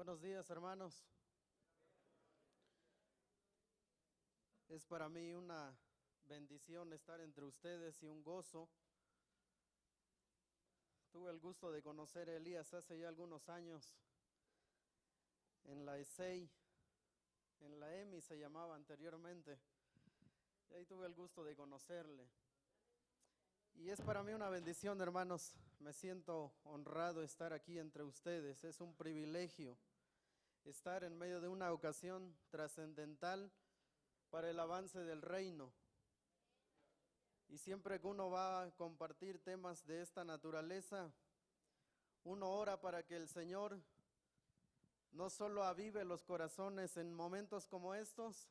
Buenos días, hermanos. Es para mí una bendición estar entre ustedes y un gozo. Tuve el gusto de conocer a Elías hace ya algunos años en la ESEI, en la EMI se llamaba anteriormente. Y ahí tuve el gusto de conocerle. Y es para mí una bendición, hermanos. Me siento honrado estar aquí entre ustedes. Es un privilegio estar en medio de una ocasión trascendental para el avance del reino. Y siempre que uno va a compartir temas de esta naturaleza, uno ora para que el Señor no solo avive los corazones en momentos como estos,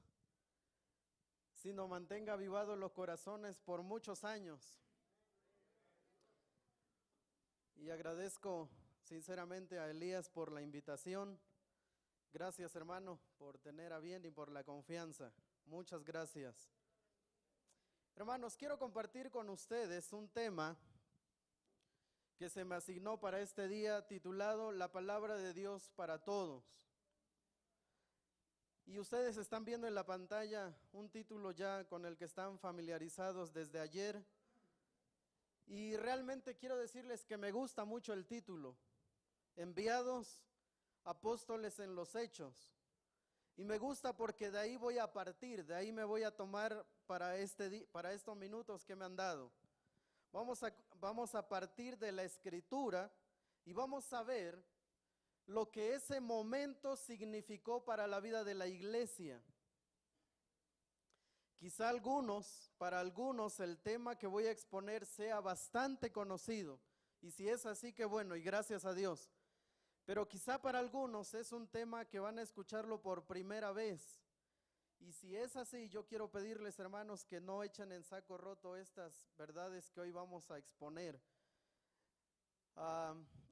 sino mantenga avivados los corazones por muchos años. Y agradezco sinceramente a Elías por la invitación. Gracias, hermano, por tener a bien y por la confianza. Muchas gracias. Hermanos, quiero compartir con ustedes un tema que se me asignó para este día titulado La Palabra de Dios para Todos. Y ustedes están viendo en la pantalla un título ya con el que están familiarizados desde ayer. Y realmente quiero decirles que me gusta mucho el título, Enviados Apóstoles en los Hechos. Y me gusta porque de ahí voy a partir, de ahí me voy a tomar para estos minutos que me han dado. Vamos a partir de la Escritura y vamos a ver lo que ese momento significó para la vida de la iglesia. Quizá para algunos el tema que voy a exponer sea bastante conocido. Y si es así, qué bueno, y gracias a Dios. Pero quizá para algunos es un tema que van a escucharlo por primera vez. Y si es así, yo quiero pedirles, hermanos, que no echen en saco roto estas verdades que hoy vamos a exponer.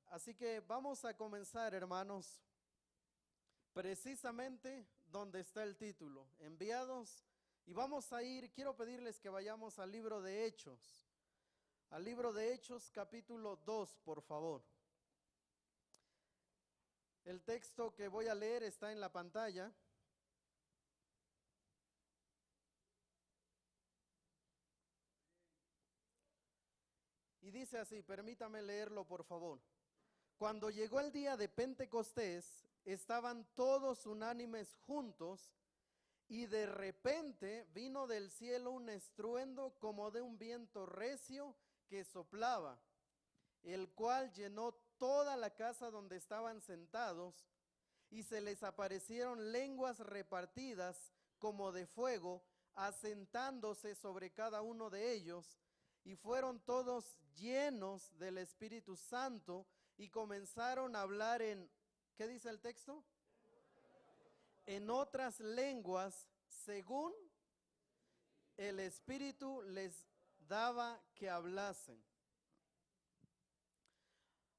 Así que vamos a comenzar, hermanos, precisamente donde está el título, Enviados. Y vamos a ir, quiero pedirles que vayamos al libro de Hechos. Al libro de Hechos, capítulo 2, por favor. El texto que voy a leer está en la pantalla. Y dice así, permítame leerlo por favor. Cuando llegó el día de Pentecostés, estaban todos unánimes juntos, y de repente vino del cielo un estruendo como de un viento recio que soplaba, el cual llenó toda la casa donde estaban sentados, y se les aparecieron lenguas repartidas como de fuego, asentándose sobre cada uno de ellos, y fueron todos llenos del Espíritu Santo y comenzaron a hablar ¿qué dice el texto? En otras lenguas, según el Espíritu les daba que hablasen.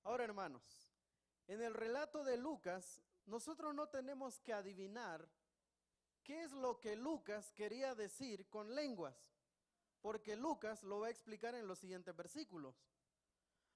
Ahora, hermanos, en el relato de Lucas, nosotros no tenemos que adivinar qué es lo que Lucas quería decir con lenguas, porque Lucas lo va a explicar en los siguientes versículos.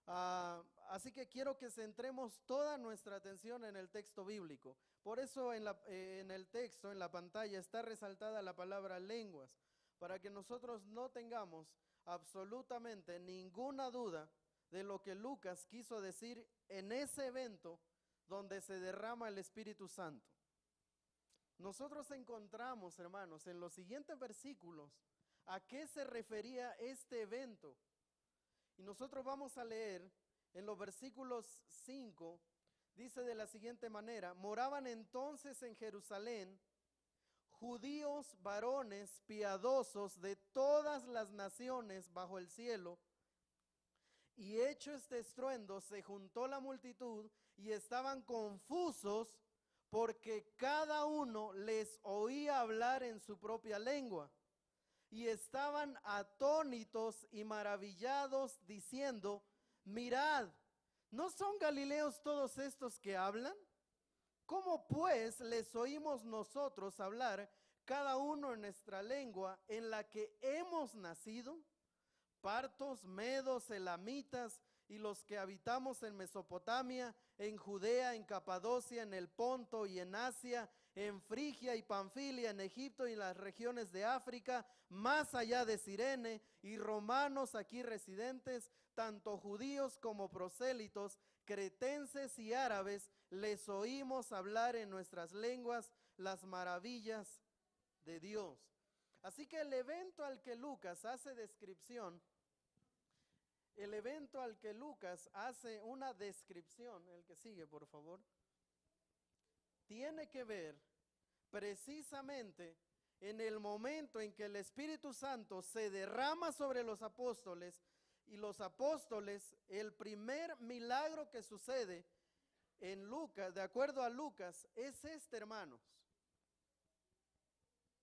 Así que quiero que centremos toda nuestra atención en el texto bíblico. Por eso en el texto, en la pantalla, está resaltada la palabra lenguas, para que nosotros no tengamos absolutamente ninguna duda de lo que Lucas quiso decir en ese evento donde se derrama el Espíritu Santo. Nosotros encontramos, hermanos, en los siguientes versículos, a qué se refería este evento. Y nosotros vamos a leer en los versículos 5, dice de la siguiente manera: moraban entonces en Jerusalén judíos varones piadosos de todas las naciones bajo el cielo, y hecho este estruendo se juntó la multitud y estaban confusos porque cada uno les oía hablar en su propia lengua. Y estaban atónitos y maravillados, diciendo: mirad, ¿no son galileos todos estos que hablan? ¿Cómo pues les oímos nosotros hablar, cada uno en nuestra lengua en la que hemos nacido? Partos, medos, elamitas y los que habitamos en Mesopotamia en Judea, en Capadocia, en el Ponto y en Asia, en Frigia y Panfilia, en Egipto y en las regiones de África, más allá de Cirene, y romanos aquí residentes, tanto judíos como prosélitos, cretenses y árabes, les oímos hablar en nuestras lenguas las maravillas de Dios. Así que el evento al que Lucas hace descripción, el evento al que Lucas hace una descripción, el que sigue por favor, tiene que ver precisamente en el momento en que el Espíritu Santo se derrama sobre los apóstoles, y los apóstoles, el primer milagro que sucede en Lucas, de acuerdo a Lucas, es este, hermanos.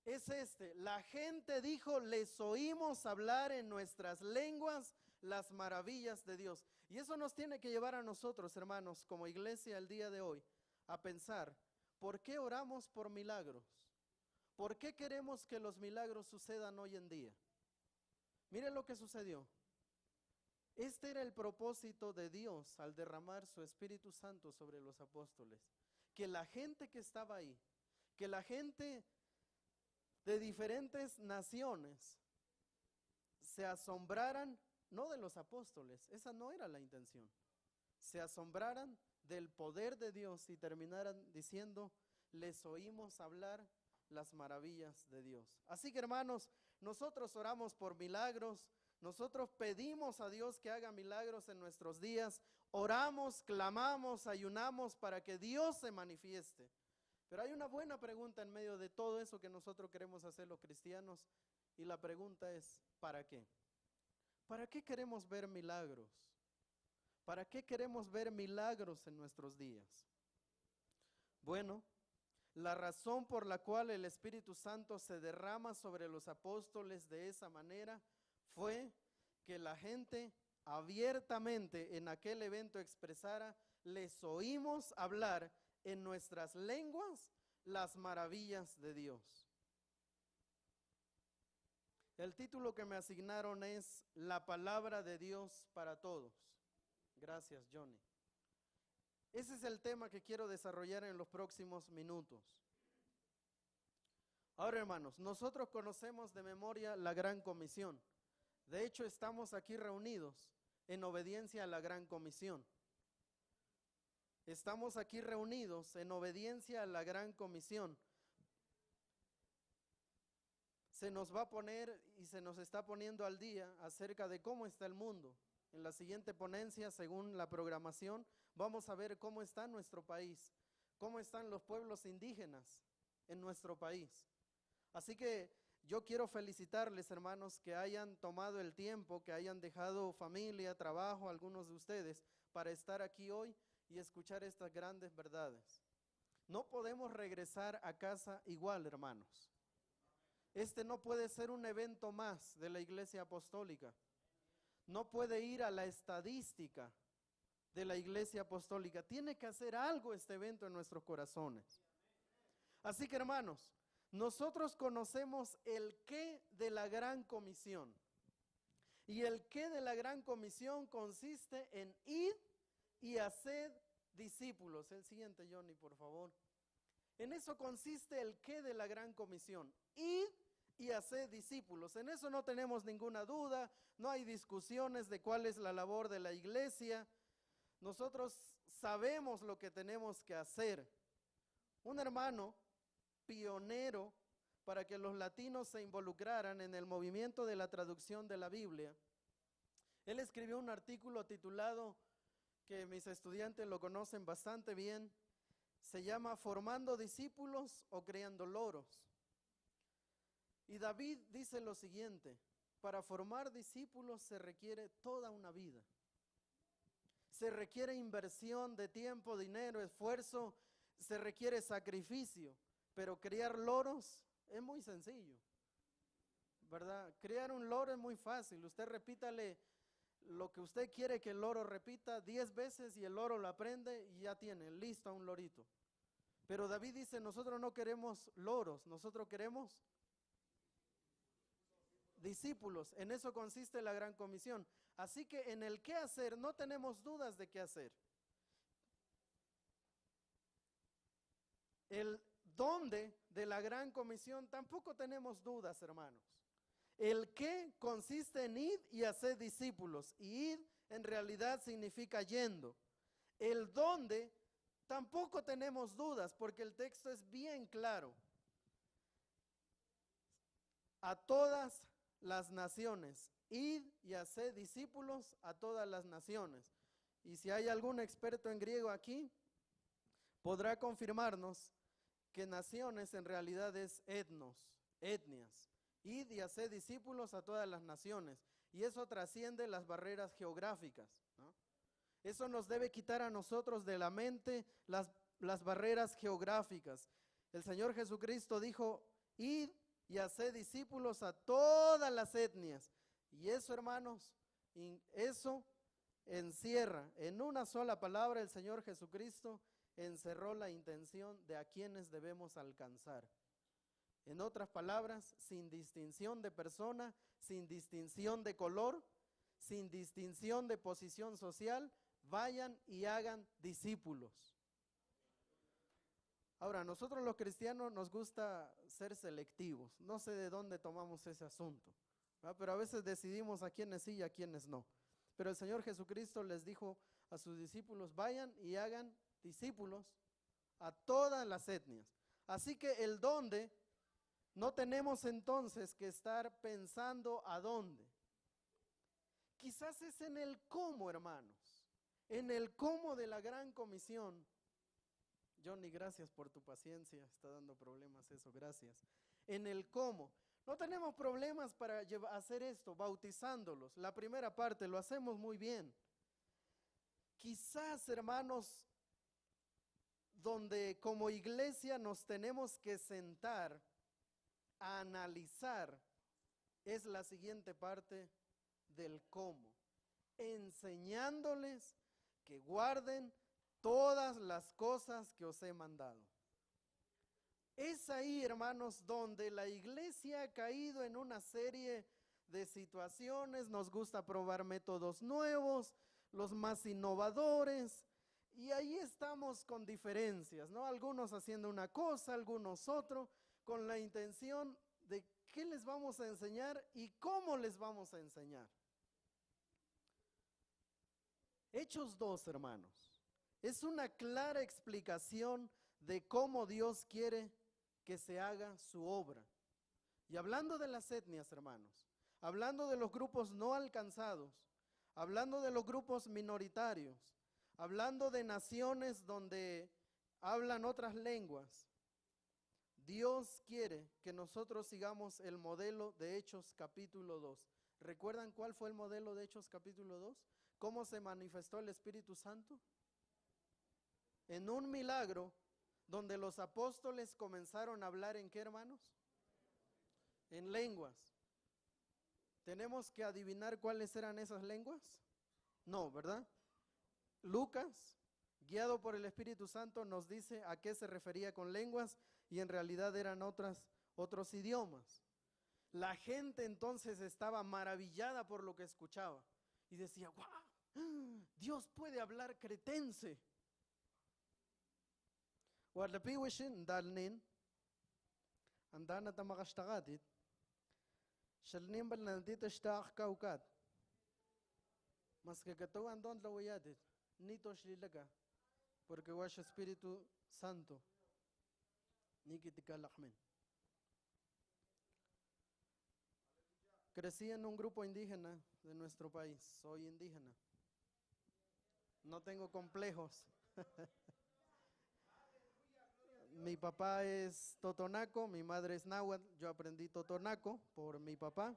Es este. La gente dijo, les oímos hablar en nuestras lenguas las maravillas de Dios. Y eso nos tiene que llevar a nosotros, hermanos, como iglesia el día de hoy, a pensar, ¿por qué oramos por milagros? ¿Por qué queremos que los milagros sucedan hoy en día? Miren lo que sucedió. Este era el propósito de Dios al derramar su Espíritu Santo sobre los apóstoles. Que la gente que estaba ahí, que la gente de diferentes naciones se asombraran, no de los apóstoles, esa no era la intención. Se asombraran del poder de Dios y terminaran diciendo, les oímos hablar las maravillas de Dios. Así que, hermanos, nosotros oramos por milagros. Nosotros pedimos a Dios que haga milagros en nuestros días, oramos, clamamos, ayunamos para que Dios se manifieste. Pero hay una buena pregunta en medio de todo eso que nosotros queremos hacer los cristianos, y la pregunta es, ¿para qué? ¿Para qué queremos ver milagros? ¿Para qué queremos ver milagros en nuestros días? Bueno, la razón por la cual el Espíritu Santo se derrama sobre los apóstoles de esa manera fue que la gente abiertamente en aquel evento expresara, les oímos hablar en nuestras lenguas las maravillas de Dios. El título que me asignaron es La palabra de Dios para todos. Gracias, Johnny. Ese es el tema que quiero desarrollar en los próximos minutos. Ahora, hermanos, nosotros conocemos de memoria la Gran Comisión. De hecho, estamos aquí reunidos en obediencia a la Gran Comisión. Estamos aquí reunidos en obediencia a la Gran Comisión. Se nos va a poner y se nos está poniendo al día acerca de cómo está el mundo. En la siguiente ponencia, según la programación, vamos a ver cómo está nuestro país, cómo están los pueblos indígenas en nuestro país. Así que yo quiero felicitarles, hermanos, que hayan tomado el tiempo, que hayan dejado familia, trabajo, algunos de ustedes, para estar aquí hoy y escuchar estas grandes verdades. No podemos regresar a casa igual, hermanos. Este no puede ser un evento más de la Iglesia Apostólica. No puede ir a la estadística de la Iglesia Apostólica. Tiene que hacer algo este evento en nuestros corazones. Así que, hermanos, nosotros conocemos el qué de la Gran Comisión. Y el qué de la Gran Comisión consiste en id y haced discípulos. El siguiente, Johnny, por favor. En eso consiste el qué de la Gran Comisión. Id y haced discípulos. En eso no tenemos ninguna duda, no hay discusiones de cuál es la labor de la iglesia. Nosotros sabemos lo que tenemos que hacer. Un hermano pionero para que los latinos se involucraran en el movimiento de la traducción de la Biblia. Él escribió un artículo titulado, que mis estudiantes lo conocen bastante bien, se llama Formando discípulos o creando loros. Y David dice lo siguiente, para formar discípulos se requiere toda una vida. Se requiere inversión de tiempo, dinero, esfuerzo, se requiere sacrificio. Pero criar loros es muy sencillo, ¿verdad? Criar un loro es muy fácil. Usted repítale lo que usted quiere que el loro repita 10 veces y el loro lo aprende y ya tiene listo a un lorito. Pero David dice, nosotros no queremos loros, nosotros queremos discípulos. En eso consiste la Gran Comisión. Así que en el qué hacer no tenemos dudas de qué hacer. El dónde de la gran comisión tampoco tenemos dudas, hermanos. El qué consiste en id y hacer discípulos. Y id en realidad significa yendo. El dónde tampoco tenemos dudas porque el texto es bien claro. A todas las naciones. Id y haced discípulos a todas las naciones. Y si hay algún experto en griego aquí, podrá confirmarnos que naciones en realidad es etnos, etnias. Id y haced discípulos a todas las naciones. Y eso trasciende las barreras geográficas, ¿no? Eso nos debe quitar a nosotros de la mente las barreras geográficas. El Señor Jesucristo dijo, id y haced discípulos a todas las etnias. Y eso, hermanos, eso encierra en una sola palabra. El Señor Jesucristo encerró la intención de a quienes debemos alcanzar. En otras palabras, sin distinción de persona, sin distinción de color, sin distinción de posición social, vayan y hagan discípulos. Ahora, nosotros los cristianos nos gusta ser selectivos. No sé de dónde tomamos ese asunto, ¿verdad? Pero a veces decidimos a quiénes sí y a quiénes no. Pero el Señor Jesucristo les dijo a sus discípulos, vayan y hagan discípulos a todas las etnias. Así que el dónde, no tenemos entonces que estar pensando a dónde. Quizás es en el cómo, hermanos, en el cómo de la gran comisión. Johnny, gracias por tu paciencia, está dando problemas eso, gracias. En el cómo. No tenemos problemas para hacer esto, bautizándolos. La primera parte lo hacemos muy bien. Quizás, hermanos, donde como iglesia nos tenemos que sentar a analizar es la siguiente parte del cómo. Enseñándoles que guarden todas las cosas que os he mandado. Es ahí, hermanos, donde la iglesia ha caído en una serie de situaciones. Nos gusta probar métodos nuevos, los más innovadores, y ahí estamos con diferencias, ¿no? Algunos haciendo una cosa, algunos otro, con la intención de qué les vamos a enseñar y cómo les vamos a enseñar. Hechos 2, hermanos, es una clara explicación de cómo Dios quiere que se haga su obra. Y hablando de las etnias, hermanos, hablando de los grupos no alcanzados, hablando de los grupos minoritarios, hablando de naciones donde hablan otras lenguas, Dios quiere que nosotros sigamos el modelo de Hechos capítulo 2. ¿Recuerdan cuál fue el modelo de Hechos capítulo 2? ¿Cómo se manifestó el Espíritu Santo? En un milagro donde los apóstoles comenzaron a hablar ¿en qué, hermanos? En lenguas. ¿Tenemos que adivinar cuáles eran esas lenguas? No, ¿verdad? Lucas, guiado por el Espíritu Santo, nos dice a qué se refería con lenguas y en realidad eran otros idiomas. La gente entonces estaba maravillada por lo que escuchaba y decía, ¡wow! Dios puede hablar cretense. Warlapiwishin dalnin andana tamakashtagatit shalnin balnandita shtaq kaukat mas que kataw andon lawayatit nito shlilaga porque wash Espíritu Santo nikitikalakmen. Crecí en un grupo indígena de nuestro país, soy indígena. No tengo complejos. Mi papá es totonaco, mi madre es náhuatl, yo aprendí totonaco por mi papá.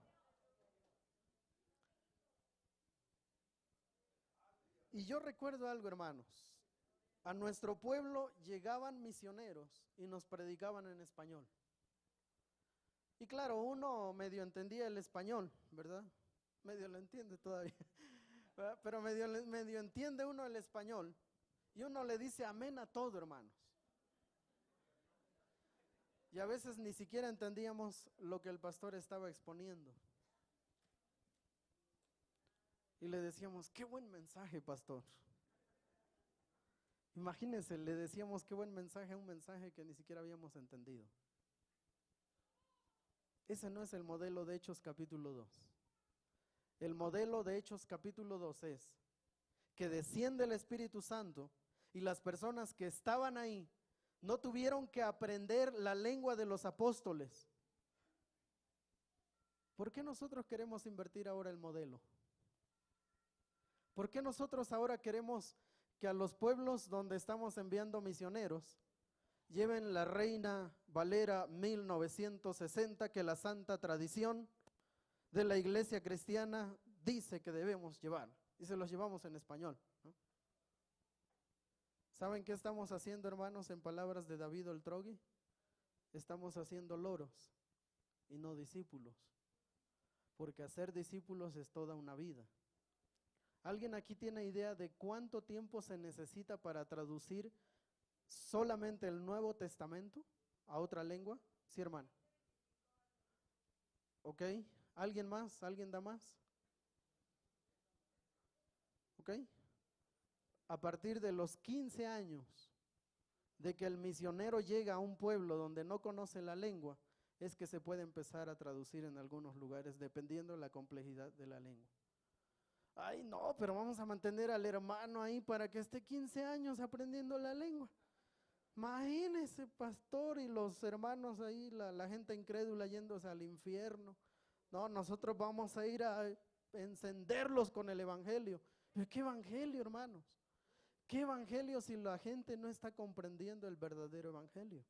Y yo recuerdo algo, hermanos, a nuestro pueblo llegaban misioneros y nos predicaban en español. Y claro, uno medio entendía el español, ¿verdad? Medio lo entiende todavía, ¿verdad? Pero medio entiende uno el español y uno le dice amén a todo, hermanos. Y a veces ni siquiera entendíamos lo que el pastor estaba exponiendo. Y le decíamos, qué buen mensaje, pastor. Imagínense, le decíamos qué buen mensaje, un mensaje que ni siquiera habíamos entendido. Ese no es el modelo de Hechos capítulo 2. El modelo de Hechos capítulo 2 es que desciende el Espíritu Santo y las personas que estaban ahí no tuvieron que aprender la lengua de los apóstoles. ¿Por qué nosotros queremos invertir ahora el modelo? ¿Por qué nosotros ahora queremos que a los pueblos donde estamos enviando misioneros lleven la Reina Valera 1960, que la santa tradición de la iglesia cristiana dice que debemos llevar? Y se los llevamos en español, ¿no? ¿Saben qué estamos haciendo, hermanos? En palabras de David Oltrogui, estamos haciendo loros y no discípulos, porque hacer discípulos es toda una vida. ¿Alguien aquí tiene idea de cuánto tiempo se necesita para traducir solamente el Nuevo Testamento a otra lengua? Sí, hermano. ¿Ok? ¿Alguien más? ¿Alguien da más? ¿Ok? A partir de los 15 años de que el misionero llega a un pueblo donde no conoce la lengua, es que se puede empezar a traducir en algunos lugares, dependiendo de la complejidad de la lengua. Ay, no, pero vamos a mantener al hermano ahí para que esté 15 años aprendiendo la lengua. Imagínese, pastor, y los hermanos ahí, la gente incrédula yéndose al infierno. No, nosotros vamos a ir a encenderlos con el evangelio. ¿Pero qué evangelio, hermanos? ¿Qué evangelio si la gente no está comprendiendo el verdadero evangelio?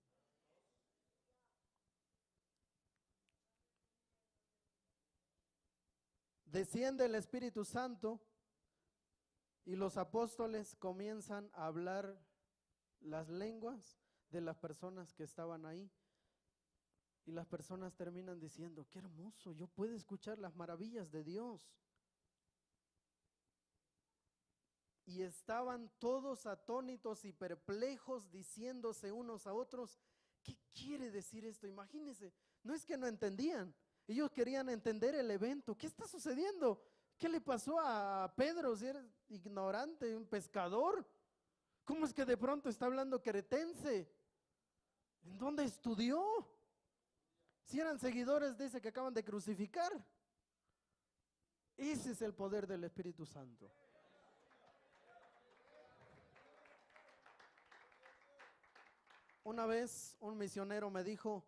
Desciende el Espíritu Santo y los apóstoles comienzan a hablar las lenguas de las personas que estaban ahí. Y las personas terminan diciendo, qué hermoso, yo puedo escuchar las maravillas de Dios. Y estaban todos atónitos y perplejos, diciéndose unos a otros, ¿qué quiere decir esto? Imagínense, no es que no entendían, ellos querían entender el evento. ¿Qué está sucediendo? ¿Qué le pasó a Pedro si era ignorante, un pescador? ¿Cómo es que de pronto está hablando cretense? ¿En dónde estudió? Si eran seguidores de ese que acaban de crucificar. Ese es el poder del Espíritu Santo. Una vez un misionero me dijo,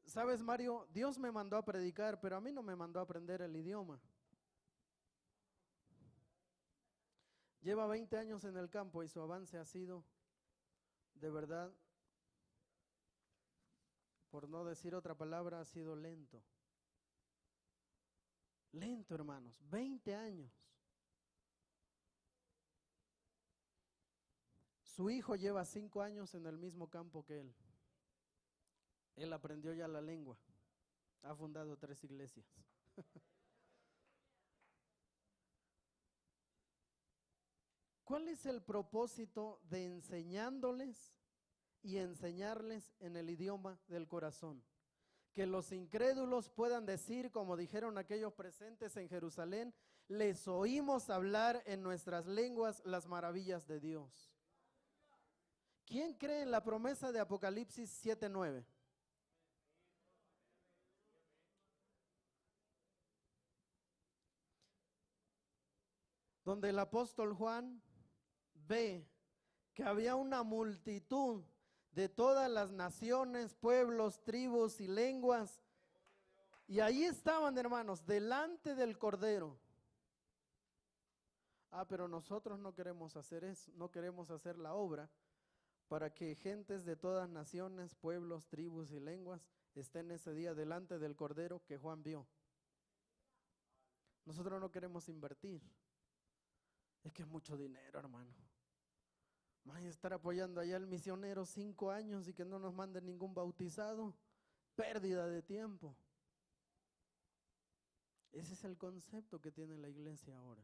¿sabes, Mario? Dios me mandó a predicar, pero a mí no me mandó a aprender el idioma. Lleva 20 años en el campo y su avance ha sido, de verdad, por no decir otra palabra, ha sido lento. Lento, hermanos, 20 años. Su hijo lleva 5 años en el mismo campo que él. Él aprendió ya la lengua. Ha fundado 3 iglesias. ¿Cuál es el propósito de enseñándoles y enseñarles en el idioma del corazón? Que los incrédulos puedan decir, como dijeron aquellos presentes en Jerusalén, les oímos hablar en nuestras lenguas las maravillas de Dios. ¿Quién cree en la promesa de Apocalipsis 7:9? Donde el apóstol Juan ve que había una multitud de todas las naciones, pueblos, tribus y lenguas, y ahí estaban, hermanos, delante del Cordero. Pero nosotros no queremos hacer eso, no queremos hacer la obra para que gentes de todas naciones, pueblos, tribus y lenguas estén ese día delante del Cordero que Juan vio. Nosotros no queremos invertir. Es que es mucho dinero, hermano. Más estar apoyando allá al misionero 5 años y que no nos manden ningún bautizado, pérdida de tiempo. Ese es el concepto que tiene la iglesia ahora.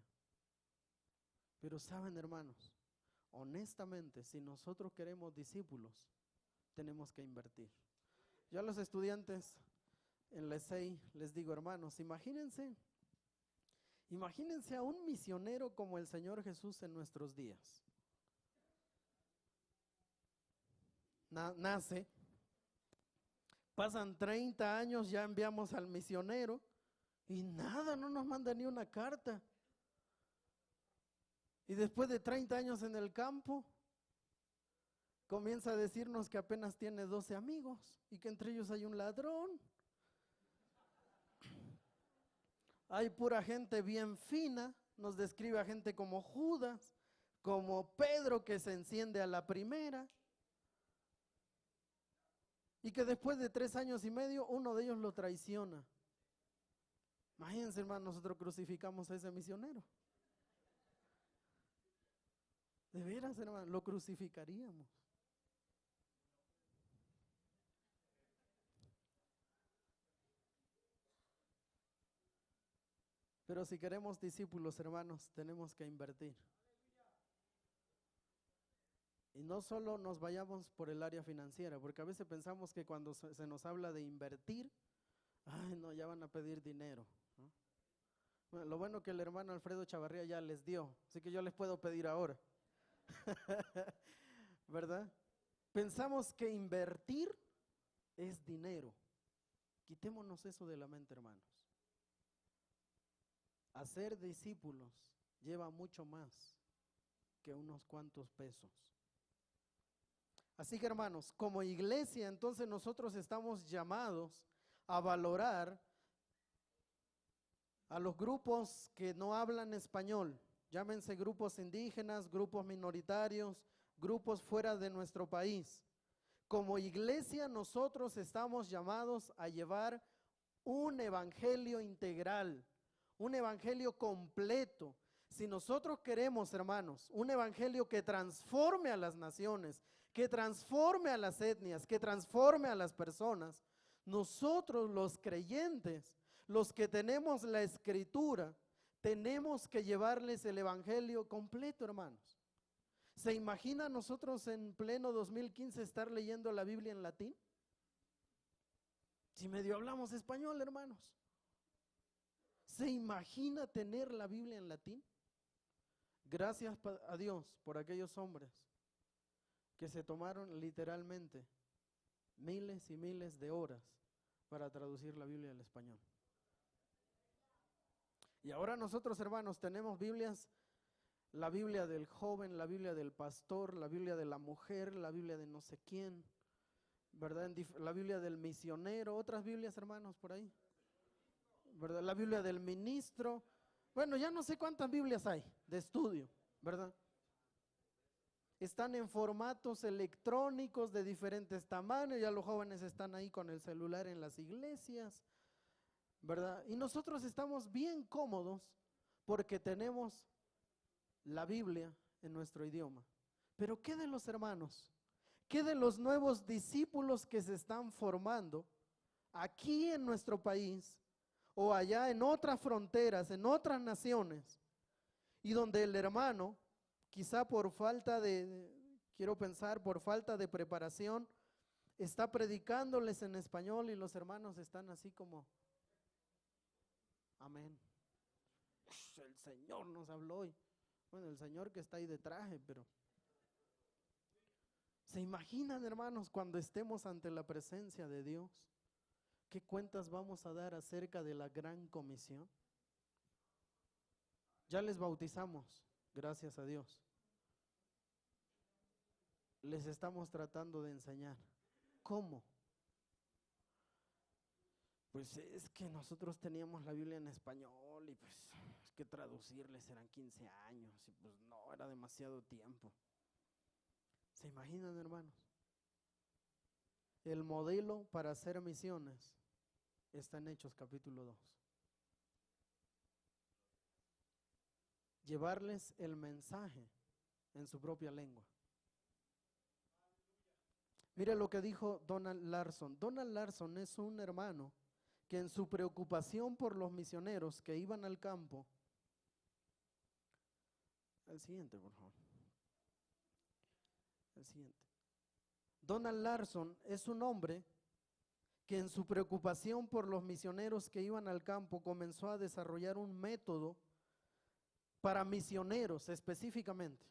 Pero saben, hermanos, honestamente, si nosotros queremos discípulos, tenemos que invertir. Yo a los estudiantes en la ESEI les digo, hermanos, imagínense a un misionero como el Señor Jesús en nuestros días. nace, pasan 30 años, ya enviamos al misionero y nada, no nos manda ni una carta. Y después de 30 años en el campo, comienza a decirnos que apenas tiene 12 amigos y que entre ellos hay un ladrón. Hay pura gente bien fina, nos describe a gente como Judas, como Pedro que se enciende a la primera. Y que después de 3 años y medio, uno de ellos lo traiciona. Imagínense, hermano, nosotros crucificamos a ese misionero. De veras, hermano, lo crucificaríamos. Pero si queremos discípulos, hermanos, tenemos que invertir. Y no solo nos vayamos por el área financiera, porque a veces pensamos que cuando se nos habla de invertir, ay no, ya van a pedir dinero, ¿no? Bueno, lo bueno que el hermano Alfredo Chavarría ya les dio, así que yo les puedo pedir ahora. ¿Verdad? Pensamos que invertir es dinero. Quitémonos eso de la mente, hermanos. Hacer discípulos lleva mucho más que unos cuantos pesos. Así que, hermanos, como iglesia, entonces nosotros estamos llamados a valorar a los grupos que no hablan español, llámense grupos indígenas, grupos minoritarios, grupos fuera de nuestro país. Como iglesia nosotros estamos llamados a llevar un evangelio integral, un evangelio completo. Si nosotros queremos, hermanos, un evangelio que transforme a las naciones, que transforme a las etnias, que transforme a las personas, nosotros los creyentes, los que tenemos la escritura, tenemos que llevarles el evangelio completo, hermanos. ¿Se imagina nosotros en pleno 2015 estar leyendo la Biblia en latín? Si medio hablamos español, hermanos. ¿Se imagina tener la Biblia en latín? Gracias a Dios por aquellos hombres que se tomaron literalmente miles y miles de horas para traducir la Biblia al español. Y ahora nosotros, hermanos, tenemos Biblias, la Biblia del joven, la Biblia del pastor, la Biblia de la mujer, la Biblia de no sé quién, ¿verdad? La Biblia del misionero, otras Biblias, hermanos, por ahí, ¿verdad? La Biblia del ministro. Bueno, ya no sé cuántas Biblias hay de estudio, ¿verdad? Están en formatos electrónicos de diferentes tamaños, ya los jóvenes están ahí con el celular en las iglesias, ¿verdad? Y nosotros estamos bien cómodos porque tenemos la Biblia en nuestro idioma. Pero ¿qué de los hermanos? ¿Qué de los nuevos discípulos que se están formando aquí en nuestro país o allá en otras fronteras, en otras naciones, y donde el hermano, quizá por falta quiero pensar, por falta de preparación, está predicándoles en español y los hermanos están así como, amén. El Señor nos habló hoy. Bueno, el Señor que está ahí de traje, pero ¿se imaginan, hermanos, cuando estemos ante la presencia de Dios? ¿Qué cuentas vamos a dar acerca de la gran comisión? Ya les bautizamos, gracias a Dios. Les estamos tratando de enseñar. ¿Cómo? Pues es que nosotros teníamos la Biblia en español y pues es que traducirles eran 15 años y pues no, era demasiado tiempo. ¿Se imaginan, hermanos? El modelo para hacer misiones está en Hechos capítulo 2. Llevarles el mensaje en su propia lengua. Mire lo que dijo Donald Larson. Donald Larson es un hermano que en su preocupación por los misioneros que iban al campo, el siguiente, por favor. El siguiente. Donald Larson es un hombre que en su preocupación por los misioneros que iban al campo comenzó a desarrollar un método para misioneros específicamente.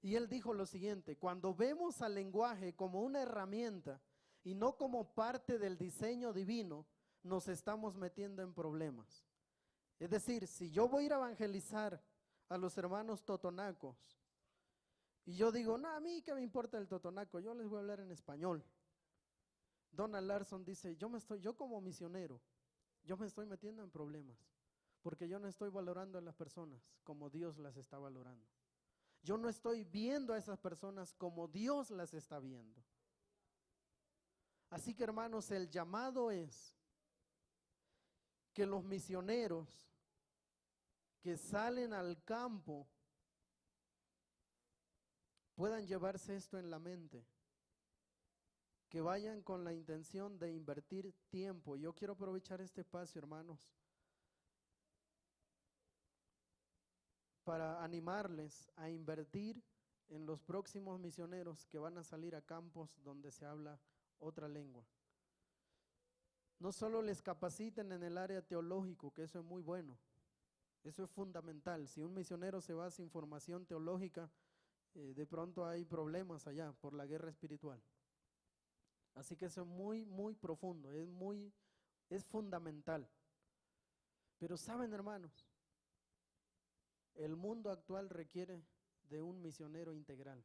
Y él dijo lo siguiente: cuando vemos al lenguaje como una herramienta y no como parte del diseño divino, nos estamos metiendo en problemas. Es decir, si yo voy a ir a evangelizar a los hermanos totonacos y yo digo, no, a mí qué me importa el totonaco, yo les voy a hablar en español. Donald Larson dice, yo como misionero, yo me estoy metiendo en problemas, porque yo no estoy valorando a las personas como Dios las está valorando. Yo no estoy viendo a esas personas como Dios las está viendo. Así que, hermanos, el llamado es que los misioneros que salen al campo puedan llevarse esto en la mente, que vayan con la intención de invertir tiempo. Yo quiero aprovechar este espacio, hermanos, para animarles a invertir en los próximos misioneros que van a salir a campos donde se habla otra lengua. No solo les capaciten en el área teológico, que eso es muy bueno, eso es fundamental. Si un misionero se va sin formación teológica, de pronto hay problemas allá por la guerra espiritual. Así que eso es muy, muy profundo, es fundamental. Pero saben, hermanos, el mundo actual requiere de un misionero integral,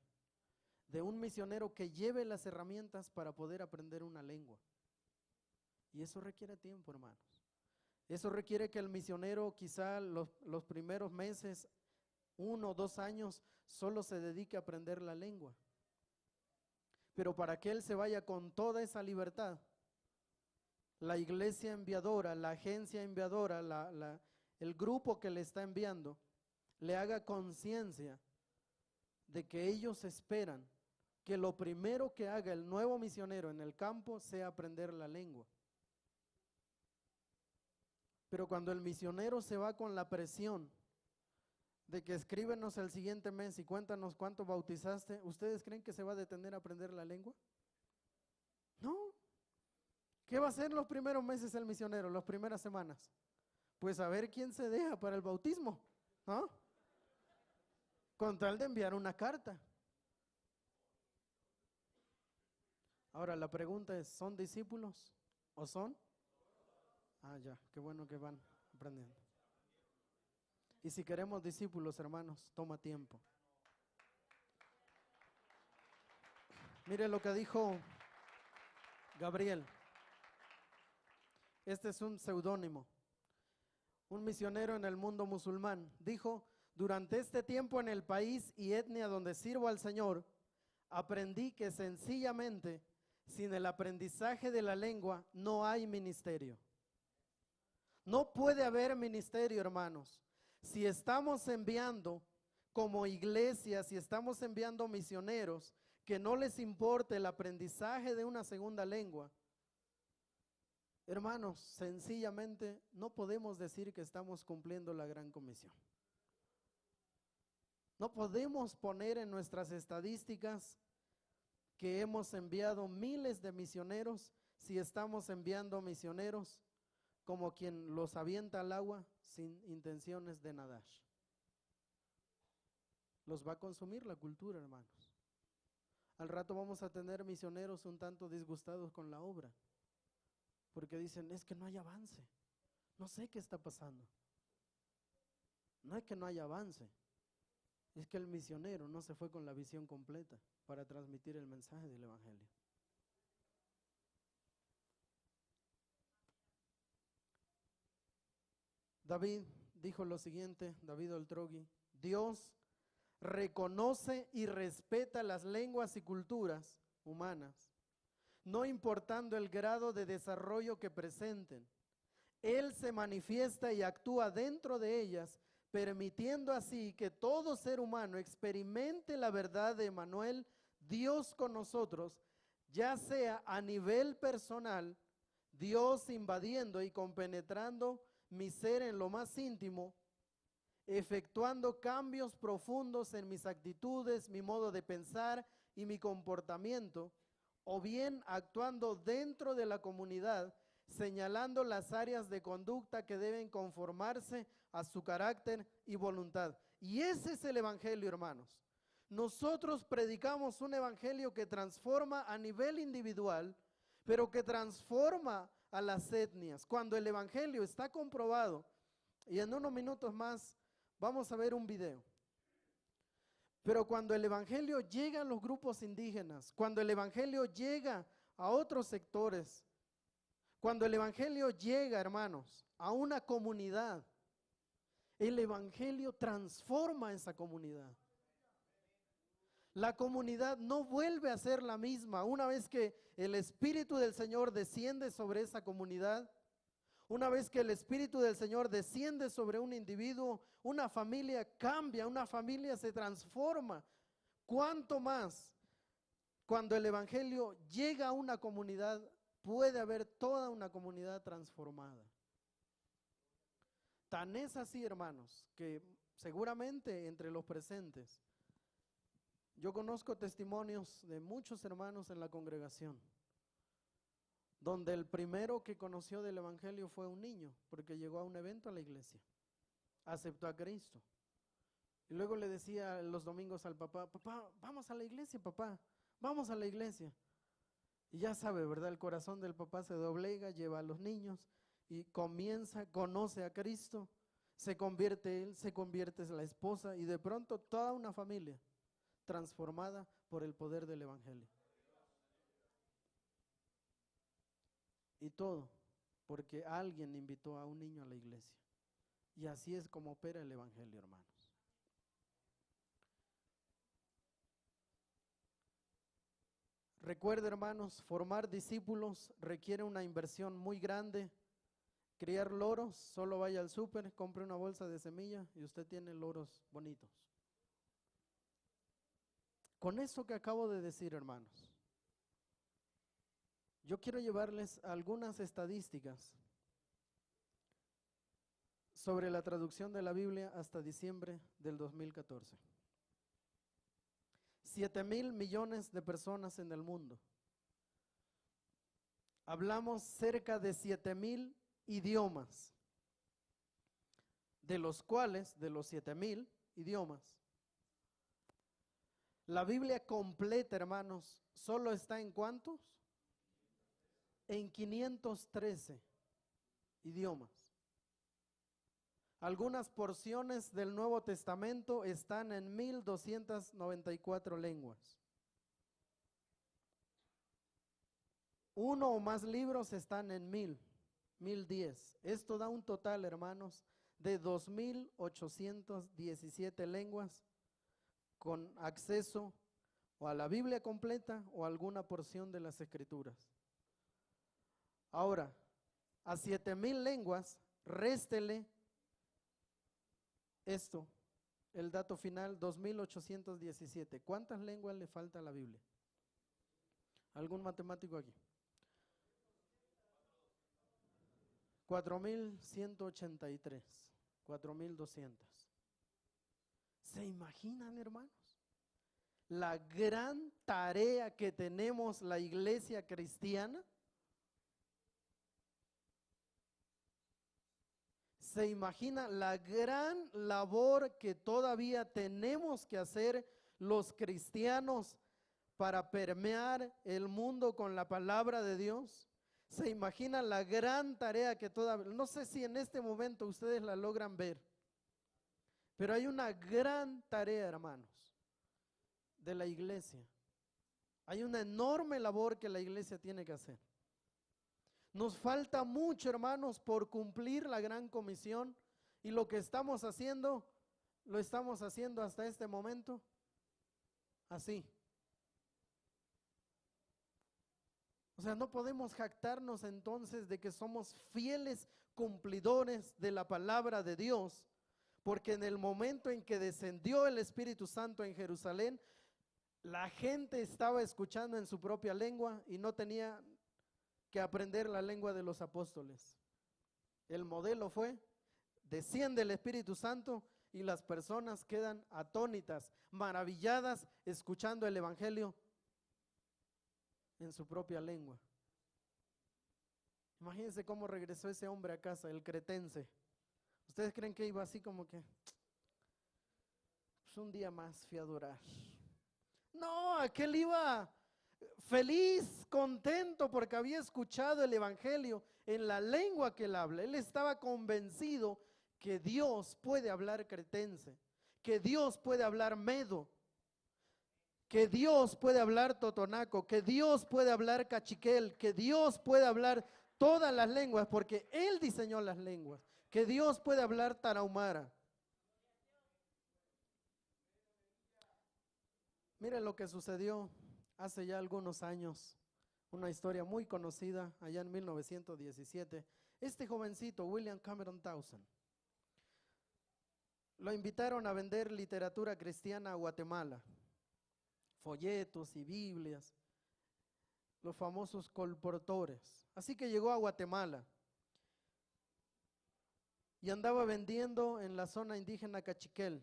de un misionero que lleve las herramientas para poder aprender una lengua. Y eso requiere tiempo, hermanos. Eso requiere que el misionero quizá los primeros meses, 1 o 2 años, solo se dedique a aprender la lengua. Pero para que él se vaya con toda esa libertad, la iglesia enviadora, la agencia enviadora, el grupo que le está enviando, le haga conciencia de que ellos esperan que lo primero que haga el nuevo misionero en el campo sea aprender la lengua. Pero cuando el misionero se va con la presión de que escríbenos el siguiente mes y cuéntanos cuánto bautizaste, ¿ustedes creen que se va a detener a aprender la lengua? No. ¿Qué va a hacer los primeros meses el misionero, las primeras semanas? Pues a ver quién se deja para el bautismo, ¿no? Con tal de enviar una carta. Ahora la pregunta es, ¿son discípulos o son? Ah, ya, qué bueno que van aprendiendo. Y si queremos discípulos, hermanos, toma tiempo. Mire lo que dijo Gabriel. Este es un seudónimo. Un misionero en el mundo musulmán dijo: durante este tiempo en el país y etnia donde sirvo al Señor, aprendí que sencillamente sin el aprendizaje de la lengua no hay ministerio. No puede haber ministerio, hermanos. Si estamos enviando como iglesia, si estamos enviando misioneros que no les importe el aprendizaje de una segunda lengua, hermanos, sencillamente no podemos decir que estamos cumpliendo la gran comisión. No podemos poner en nuestras estadísticas que hemos enviado miles de misioneros si estamos enviando misioneros como quien los avienta al agua sin intenciones de nadar. Los va a consumir la cultura, hermanos. Al rato vamos a tener misioneros un tanto disgustados con la obra, porque dicen, es que no hay avance, no sé qué está pasando. No es que no haya avance, es que el misionero no se fue con la visión completa para transmitir el mensaje del evangelio. David dijo lo siguiente, David Oltrogui: Dios reconoce y respeta las lenguas y culturas humanas, no importando el grado de desarrollo que presenten. Él se manifiesta y actúa dentro de ellas, permitiendo así que todo ser humano experimente la verdad de Emmanuel, Dios con nosotros, ya sea a nivel personal, Dios invadiendo y compenetrando mi ser en lo más íntimo, efectuando cambios profundos en mis actitudes, mi modo de pensar y mi comportamiento, o bien actuando dentro de la comunidad, señalando las áreas de conducta que deben conformarse a su carácter y voluntad. Y ese es el evangelio, hermanos. Nosotros predicamos un evangelio que transforma a nivel individual, pero que transforma a las etnias. Cuando el evangelio está comprobado, y en unos minutos más vamos a ver un video. Pero cuando el evangelio llega a los grupos indígenas, cuando el evangelio llega a otros sectores, cuando el evangelio llega, hermanos, a una comunidad, el evangelio transforma esa comunidad. La comunidad no vuelve a ser la misma. Una vez que el Espíritu del Señor desciende sobre esa comunidad, una vez que el Espíritu del Señor desciende sobre un individuo, una familia cambia, una familia se transforma. ¿Cuánto más cuando el evangelio llega a una comunidad, puede haber toda una comunidad transformada? Tan es así, hermanos, que seguramente entre los presentes, yo conozco testimonios de muchos hermanos en la congregación, donde el primero que conoció del evangelio fue un niño, porque llegó a un evento a la iglesia, aceptó a Cristo. Y luego le decía los domingos al papá, papá, vamos a la iglesia, papá, vamos a la iglesia. Y ya sabe, ¿verdad? El corazón del papá se doblega, lleva a los niños y conoce a Cristo, se convierte él, se convierte la esposa y de pronto toda una familia transformada por el poder del evangelio. Y todo porque alguien invitó a un niño a la iglesia. Y así es como opera el evangelio, hermanos. Recuerde, hermanos, formar discípulos requiere una inversión muy grande. Criar loros, solo vaya al súper, compre una bolsa de semilla y usted tiene loros bonitos. Con eso que acabo de decir, hermanos, yo quiero llevarles algunas estadísticas sobre la traducción de la Biblia hasta diciembre del 2014. 7,000 millones de personas en el mundo. Hablamos cerca de 7,000 idiomas, de los cuales, de los 7,000 idiomas, la Biblia completa, hermanos, solo está en ¿cuántos? En 513 idiomas. Algunas porciones del Nuevo Testamento están en 1,294 lenguas. Uno o más libros están en 1,010. Esto da un total, hermanos, de 2,817 lenguas con acceso o a la Biblia completa o a alguna porción de las Escrituras. Ahora, a 7,000 lenguas, réstele esto, el dato final, 2,817. ¿Cuántas lenguas le falta a la Biblia? ¿Algún matemático aquí? 4,183, 4,200. ¿Se imaginan, hermanos? La gran tarea que tenemos la iglesia cristiana. ¿Se imagina la gran labor que todavía tenemos que hacer los cristianos para permear el mundo con la palabra de Dios? ¿Se imagina la gran tarea que todavía, no sé si en este momento ustedes la logran ver, pero hay una gran tarea, hermanos, de la iglesia. Hay una enorme labor que la iglesia tiene que hacer. Nos falta mucho, hermanos, por cumplir la gran comisión y lo que estamos haciendo, lo estamos haciendo hasta este momento así. O sea, no podemos jactarnos entonces de que somos fieles cumplidores de la palabra de Dios, porque en el momento en que descendió el Espíritu Santo en Jerusalén, la gente estaba escuchando en su propia lengua y no tenía que aprender la lengua de los apóstoles. El modelo fue, desciende el Espíritu Santo y las personas quedan atónitas, maravilladas, escuchando el Evangelio en su propia lengua. Imagínense cómo regresó ese hombre a casa, el cretense. ¿Ustedes creen que iba así como que, pues un día más fui a adorar? No, aquel iba feliz, contento porque había escuchado el evangelio en la lengua que él habla. Él estaba convencido que Dios puede hablar cretense, que Dios puede hablar medo, que Dios puede hablar totonaco, que Dios puede hablar cachiquel, que Dios puede hablar todas las lenguas porque Él diseñó las lenguas, que Dios puede hablar tarahumara. Miren lo que sucedió hace ya algunos años, una historia muy conocida allá en 1917. Este jovencito, William Cameron Townsend, lo invitaron a vender literatura cristiana a Guatemala, folletos y Biblias, los famosos colportores. Así que llegó a Guatemala y andaba vendiendo en la zona indígena Cachiquel.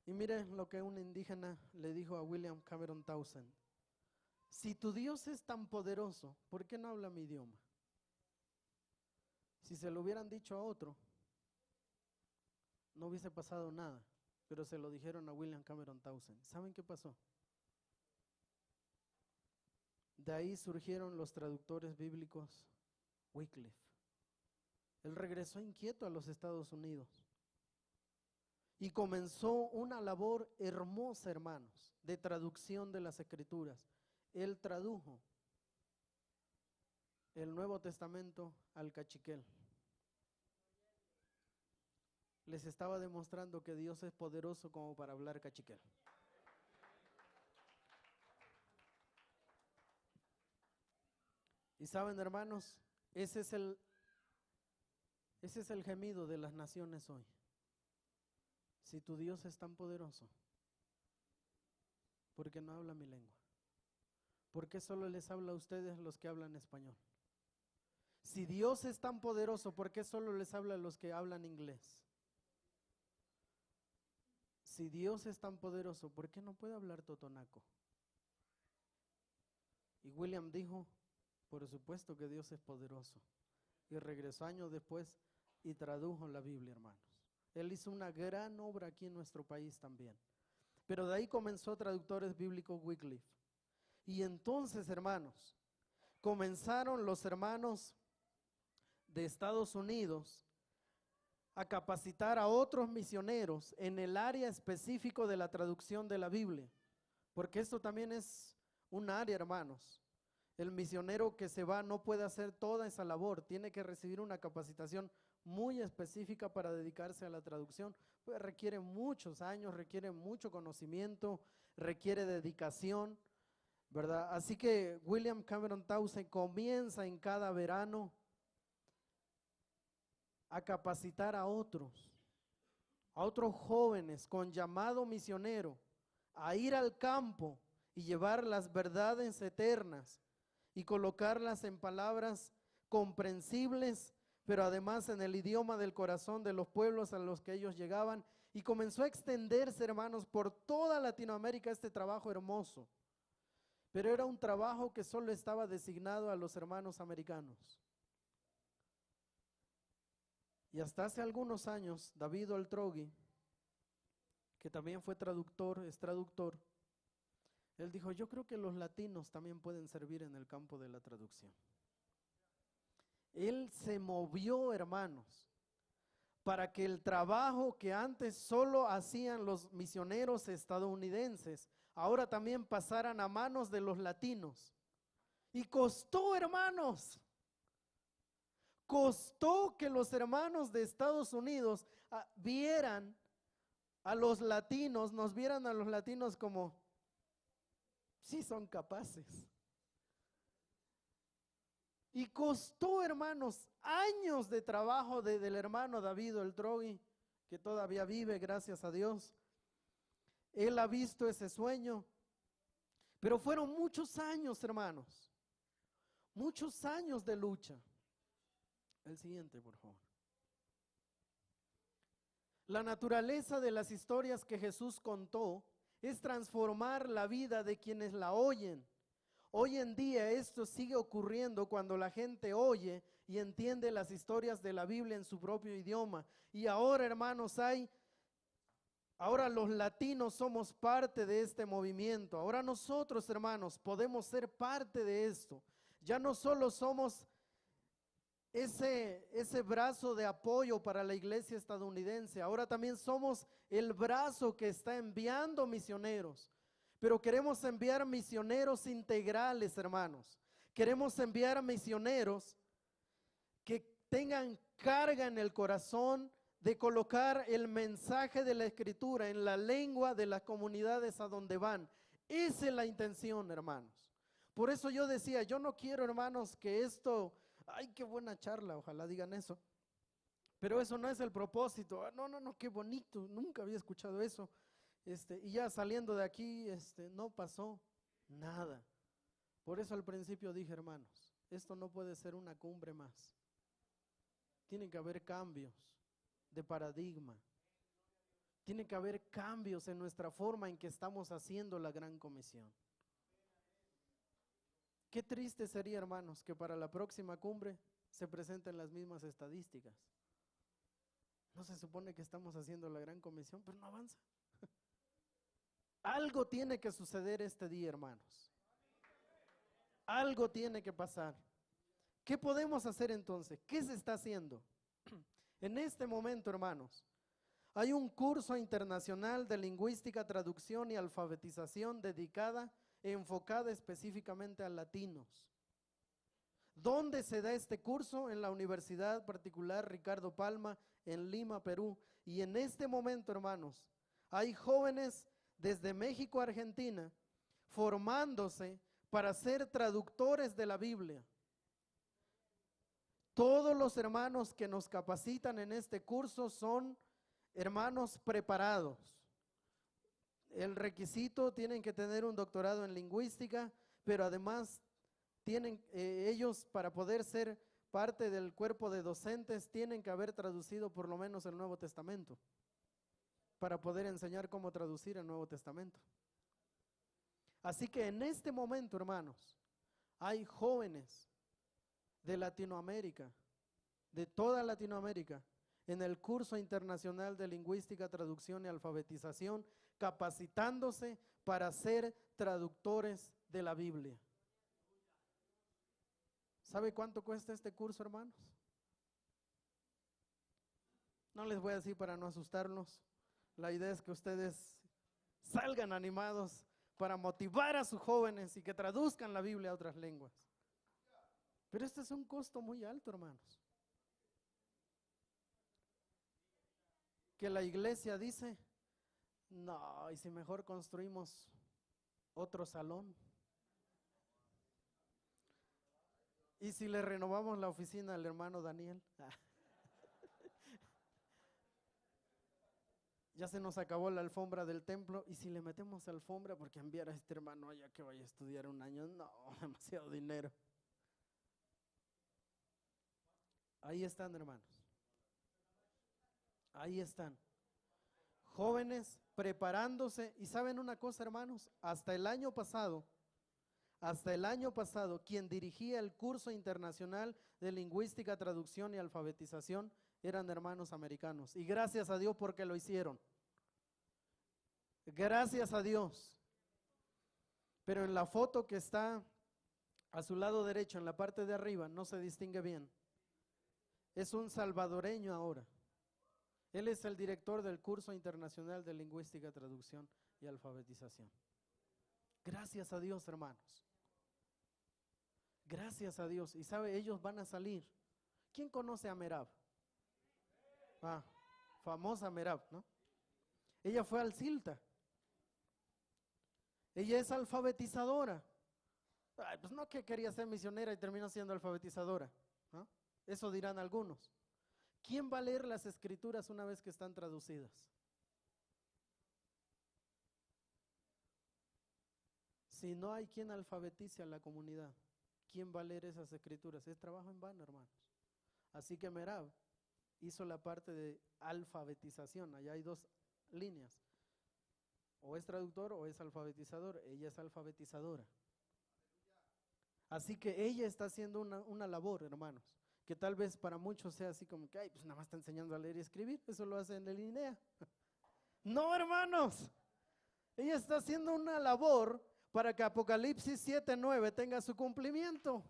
Y miren lo que un indígena le dijo a William Cameron Townsend: si tu Dios es tan poderoso, ¿por qué no habla mi idioma? Si se lo hubieran dicho a otro, no hubiese pasado nada, pero se lo dijeron a William Cameron Townsend. ¿Saben qué pasó? De ahí surgieron los traductores bíblicos Wycliffe. Él regresó inquieto a los Estados Unidos y comenzó una labor hermosa, hermanos, de traducción de las Escrituras. Él tradujo el Nuevo Testamento al cachiquel. Les estaba demostrando que Dios es poderoso como para hablar cachiquel. Y saben, hermanos, ese es el gemido de las naciones hoy. Si tu Dios es tan poderoso, ¿por qué no habla mi lengua? ¿Por qué solo les habla a ustedes los que hablan español? Si Dios es tan poderoso, ¿por qué solo les habla a los que hablan inglés? Si Dios es tan poderoso, ¿por qué no puede hablar totonaco? Y William dijo: por supuesto que Dios es poderoso. Y regresó años después y tradujo la Biblia, hermanos. Él hizo una gran obra aquí en nuestro país también. Pero de ahí comenzó Traductores Bíblicos Wycliffe. Y entonces, hermanos, comenzaron los hermanos de Estados Unidos a capacitar a otros misioneros en el área específico de la traducción de la Biblia. Porque esto también es un área, hermanos. El misionero que se va no puede hacer toda esa labor, tiene que recibir una capacitación muy específica para dedicarse a la traducción. Pues requiere muchos años, requiere mucho conocimiento, requiere dedicación, ¿verdad? Así que William Cameron Townsend comienza en cada verano a capacitar a otros jóvenes con llamado misionero, a ir al campo y llevar las verdades eternas y colocarlas en palabras comprensibles, pero además en el idioma del corazón de los pueblos a los que ellos llegaban. Y comenzó a extenderse, hermanos, por toda Latinoamérica este trabajo hermoso. Pero era un trabajo que solo estaba designado a los hermanos americanos. Y hasta hace algunos años, David Oltrogui, que también fue traductor, es traductor, él dijo: yo creo que los latinos también pueden servir en el campo de la traducción. Él se movió, hermanos, para que el trabajo que antes solo hacían los misioneros estadounidenses, ahora también pasaran a manos de los latinos. Y costó, hermanos, costó que los hermanos de Estados Unidos vieran a los latinos, nos vieran a los latinos como: sí son capaces. Y costó, hermanos, años de trabajo del hermano David Oltrogui, que todavía vive, gracias a Dios. Él ha visto ese sueño, pero fueron muchos años, hermanos, muchos años de lucha. El siguiente, por favor. La naturaleza de las historias que Jesús contó es transformar la vida de quienes la oyen. Hoy en día esto sigue ocurriendo cuando la gente oye y entiende las historias de la Biblia en su propio idioma. Y ahora, hermanos, hay Ahora los latinos somos parte de este movimiento. Ahora nosotros, hermanos, podemos ser parte de esto. Ya no solo somos ese brazo de apoyo para la iglesia estadounidense, ahora también somos el brazo que está enviando misioneros. Pero queremos enviar misioneros integrales, hermanos. Queremos enviar misioneros que tengan carga en el corazón de colocar el mensaje de la Escritura en la lengua de las comunidades a donde van. Esa es la intención, hermanos. Por eso yo decía, yo no quiero, hermanos, que esto, ay, qué buena charla, ojalá digan eso. Pero eso no es el propósito. No, qué bonito, nunca había escuchado eso. Y ya saliendo de aquí, no pasó nada. Por eso al principio dije, hermanos, esto no puede ser una cumbre más. Tienen que haber cambios de paradigma. Tiene que haber cambios en nuestra forma en que estamos haciendo la gran comisión. Qué triste sería, hermanos, que para la próxima cumbre se presenten las mismas estadísticas. No se supone que estamos haciendo la gran comisión, pero no avanza. Algo tiene que suceder este día, hermanos. Algo tiene que pasar. ¿Qué podemos hacer entonces? ¿Qué se está haciendo? En este momento, hermanos, hay un curso internacional de lingüística, traducción y alfabetización enfocada específicamente a latinos. ¿Dónde se da este curso? En la Universidad Particular Ricardo Palma, en Lima, Perú. Y en este momento, hermanos, hay jóvenes desde México a Argentina formándose para ser traductores de la Biblia. Todos los hermanos que nos capacitan en este curso son hermanos preparados. El requisito, tienen que tener un doctorado en lingüística, pero además tienen ellos, para poder ser parte del cuerpo de docentes, tienen que haber traducido por lo menos el Nuevo Testamento para poder enseñar cómo traducir el Nuevo Testamento. Así que en este momento, hermanos, hay jóvenes de Latinoamérica, de toda Latinoamérica, en el curso internacional de lingüística, traducción y alfabetización, capacitándose para ser traductores de la Biblia. ¿Sabe cuánto cuesta este curso, hermanos? No les voy a decir para no asustarlos. La idea es que ustedes salgan animados para motivar a sus jóvenes y que traduzcan la Biblia a otras lenguas. Pero este es un costo muy alto, hermanos. Que la iglesia dice, no, y si mejor construimos otro salón. ¿Y si le renovamos la oficina al hermano Daniel? Ya se nos acabó la alfombra del templo. ¿Y si le metemos alfombra? Porque enviar a este hermano allá que vaya a estudiar un año, no, demasiado dinero. Ahí están, hermanos. Ahí están. Jóvenes preparándose. Y ¿saben una cosa, hermanos? Hasta el año pasado, quien dirigía el curso internacional de lingüística, traducción y alfabetización eran hermanos americanos. Y gracias a Dios porque lo hicieron. Gracias a Dios. Pero en la foto que está a su lado derecho, en la parte de arriba, no se distingue bien. Es un salvadoreño ahora. Él es el director del curso internacional de lingüística, traducción y alfabetización. Gracias a Dios, hermanos. Gracias a Dios. Y sabe, ellos van a salir. ¿Quién conoce a Merab? Famosa Merab, ¿no? Ella fue al CILTA. Ella es alfabetizadora. Pues no que quería ser misionera y terminó siendo alfabetizadora, ¿no? Eso dirán algunos. ¿Quién va a leer las escrituras una vez que están traducidas? Si no hay quien alfabetice a la comunidad, ¿quién va a leer esas escrituras? Es trabajo en vano, hermanos. Así que Merab hizo la parte de alfabetización. Allá hay dos líneas. O es traductor o es alfabetizador. Ella es alfabetizadora. Así que ella está haciendo una labor, hermanos, que tal vez para muchos sea así como que, ay, pues nada más está enseñando a leer y escribir. Eso lo hace en el INEA. No, hermanos. Ella está haciendo una labor para que Apocalipsis 7:9 tenga su cumplimiento.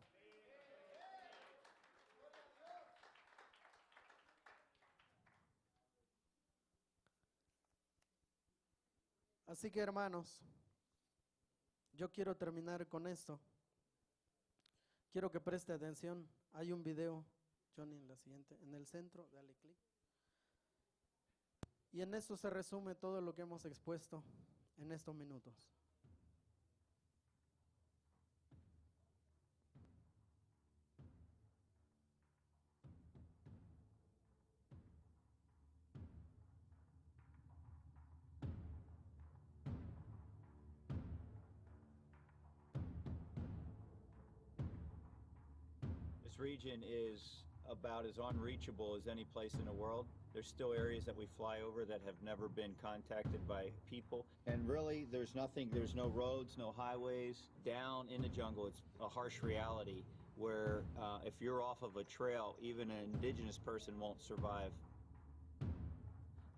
Así que, hermanos, yo quiero terminar con esto. Quiero que preste atención. Hay un video, Johnny, en la siguiente, en el centro, dale clic. Y en esto se resume todo lo que hemos expuesto en estos minutos. This region is about as unreachable as any place in the world. There's still areas that we fly over that have never been contacted by people. And really, there's no roads, no highways. Down in the jungle, it's a harsh reality where if you're off of a trail, even an indigenous person won't survive.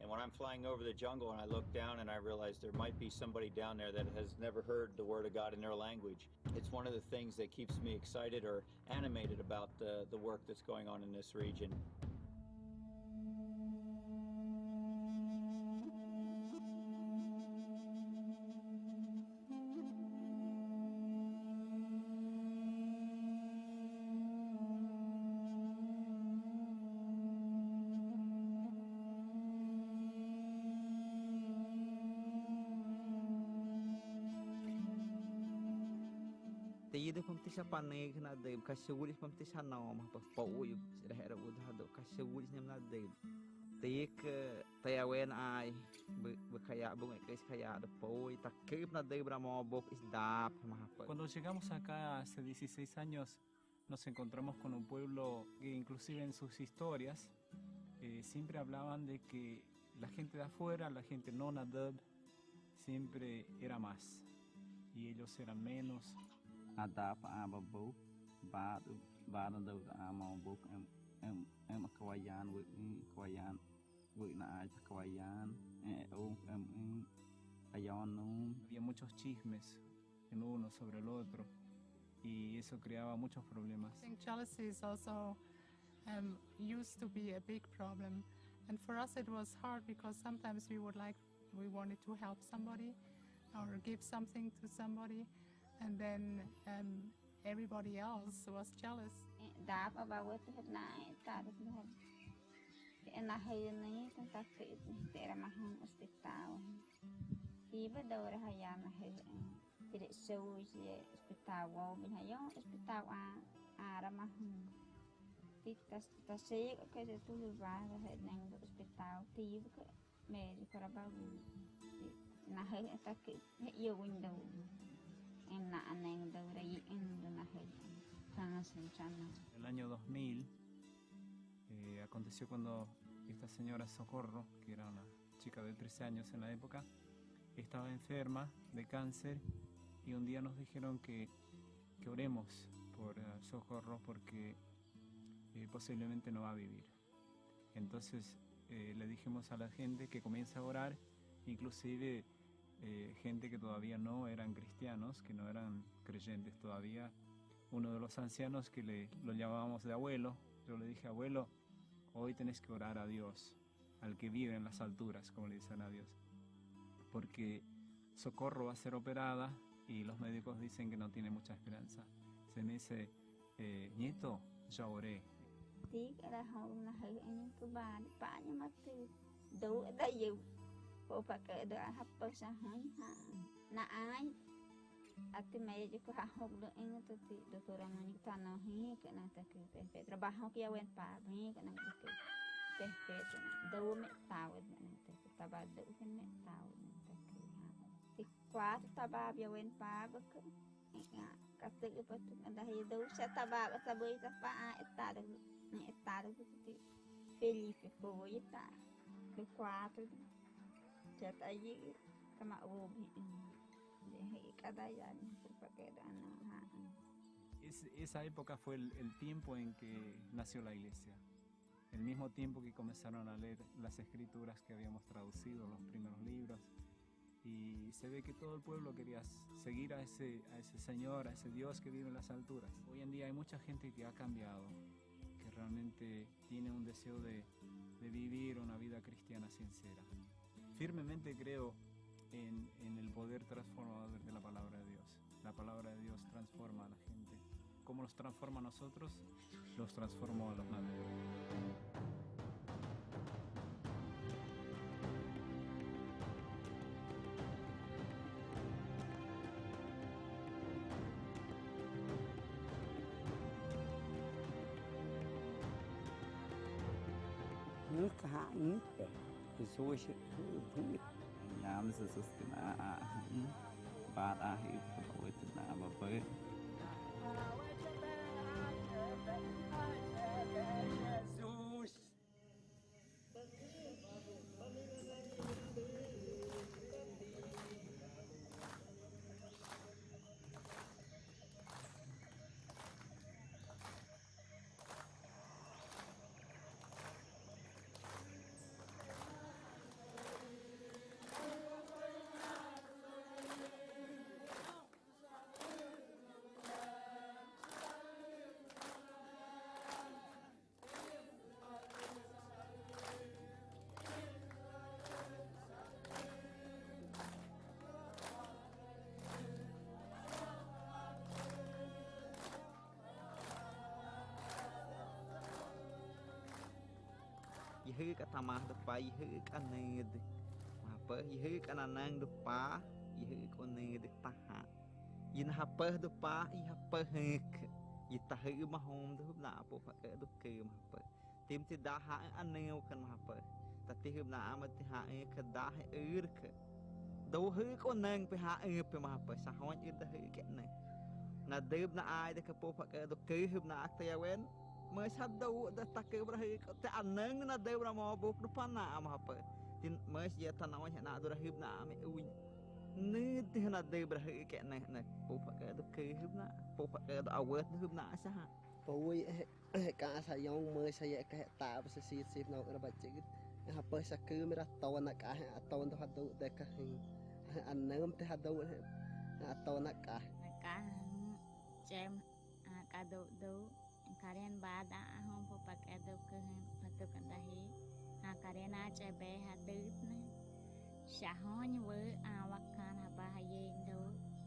And when I'm flying over the jungle and I look down and I realize there might be somebody down there that has never heard the word of God in their language, it's one of the things that keeps me excited or animated about the work that's going on in this region. Tida pamtisha paneg na de kasulis pamtisha no ma pa pauy sira wudha do kasulis na de tik tayawen ai be kaya bu es kaya de pauy takip na de bramo bok is dap ma pa. Cuando llegamos acá hace 16 años nos encontramos con un pueblo que inclusive en sus historias siempre hablaban de que la gente de afuera, la gente no nadab, siempre era más y ellos eran menos. Adap ababu bad do amo bok em kawayan wi na ai kawayan ayon Había muchos chismes en uno sobre el otro y eso creaba muchos problemas. I think jealousy is also used to be a big problem, and for us it was hard because sometimes we wanted to help somebody or give something to somebody, and then everybody else was jealous. Đáp ở bao quát hết nãy ta được hết en la hơn này ta ta phải để mà không hospital thì bắt đầu là hay mà hay thì để show gì hospital wow mình hay yo hospital ra mà thì ta sẽ cái gì tôi va là hệ năng hospital thì cái mẹ đi qua bao là hơi ta cái yêu window en la năng đâu ra en la hơi El año 2000 aconteció cuando esta señora Socorro, que era una chica de 13 años en la época, estaba enferma de cáncer y un día nos dijeron que oremos por Socorro porque posiblemente no va a vivir. Entonces le dijimos a la gente que comience a orar, inclusive gente que todavía no eran cristianos, que no eran creyentes todavía. Uno de los ancianos que lo llamábamos de abuelo, yo le dije, abuelo, hoy tenés que orar a Dios, al que vive en las alturas, como le dicen a Dios, porque Socorro va a ser operada y los médicos dicen que no tiene mucha esperanza. Se me dice, nieto, ya oré. Ati mày chỉ có học được anh tôi thì được tôi làm những cái nào hi cái nào ta cứ về trabajo que ya ven pa mi cái nào cứ đâu mẹ tao ta ba đâu cái mẹ tao thì quá ta ba ya ven pa bực cái tự bực anh ta hay đâu sẽ ta ba ta bơi ta được thì feliz foi ta được quá tôi sẽ tại vì cái mà ôm Esa época fue el tiempo en que nació la iglesia. el mismo tiempo que comenzaron a leer las escrituras que habíamos traducido, los primeros libros, y se ve que todo el pueblo quería seguir a ese Señor, a ese Dios que vive en las alturas. Hoy en día hay mucha gente que ha cambiado, que realmente tiene un deseo de vivir una vida cristiana sincera. Firmemente creo en el poder transformador de la palabra de Dios. La palabra de Dios transforma a la gente. ¿Cómo los transforma a nosotros? Los transformó a los navegantes. nước hạ nước để rồi sẽ vui Nhám sự sức na bát a hi ôi na mà bơi hư cả tham ăn được phải hư cả nề được mà bơi hư cả năng được pa hư con nề được ta hạ yên hấp bơi được pa hấp bơi hư ta hư mà hôm được nã bộ phải được kêu mà bơi tìm thì đã hạ anh nêu cần mà bơi ta tìm nã mà thì hạ cái đã hay được đâu hư con nề phải hạ phải mà bơi sao hỏi yên ta hư cái này na đêm na ai để cái bộ phải được kêu hư nã tay quen mới sát đâu đã ta kêu bữa hư ta ăn nâng na đêm na mò buộc nó pan na mà bơi thì mới giờ ta nói hiện na tôi hư nã mày ui nư thì na đêm bữa hư cái này này bộ phải được kêu hư nã bộ phải được ao quên hư nã sao vui cả sai yong mới sai cái ta bớt xí nó nó bật chữ hấp bớt sa cứ mới ra tàu na cả tàu nó hoạt động để cái ăn nấm thì hoạt động tàu na cả cem cả độ kalian bada hom po pakai do ke patu kandahi kalian aja be hadut ne syahonya we awakan haba haye